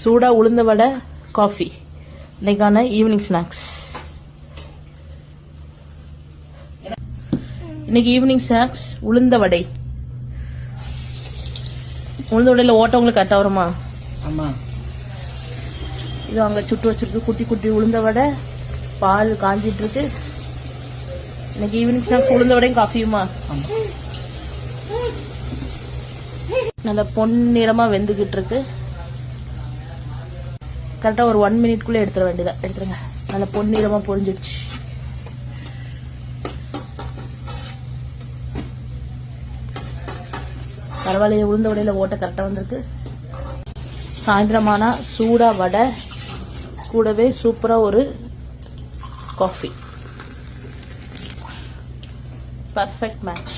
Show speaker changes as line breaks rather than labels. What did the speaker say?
சூடா உளுந்த வடை காஃபி இன்னைக்கான ஈவினிங் ஸ்நாக்ஸ். இன்னைக்கு ஈவினிங் ஸ்நாக்ஸ் உளுந்த வடை. உளுந்த வடையில ஓட்ட உங்களுக்கு கரெக்டா வருமா?
ஆமா.
இது அங்க சுட்டு வச்சிருக்கு குட்டி குட்டி உளுந்த வடை. பால் காஞ்சிட்டு இருக்கு. இன்னைக்கு ஈவினிங் ஸ்நாக்ஸ் உளுந்த வடையும் காஃபியுமா? நல்ல பொன்னிறமா வெந்துகிட்டு இருக்கு. கரெக்டா ஒரு 1 மினிட்குள்ள எடுத்துட வேண்டியதா. எடுத்துருங்க. நல்ல பொன்னிறமா பொரிஞ்சிடுச்சு. பரவாயில்லையே, உளுந்த வடையில ஓட்ட கரெக்டா வந்திருக்கு. சாயந்தரமானா சூடா வடை கூடவே சூப்பரா ஒரு காஃபி. Perfect match.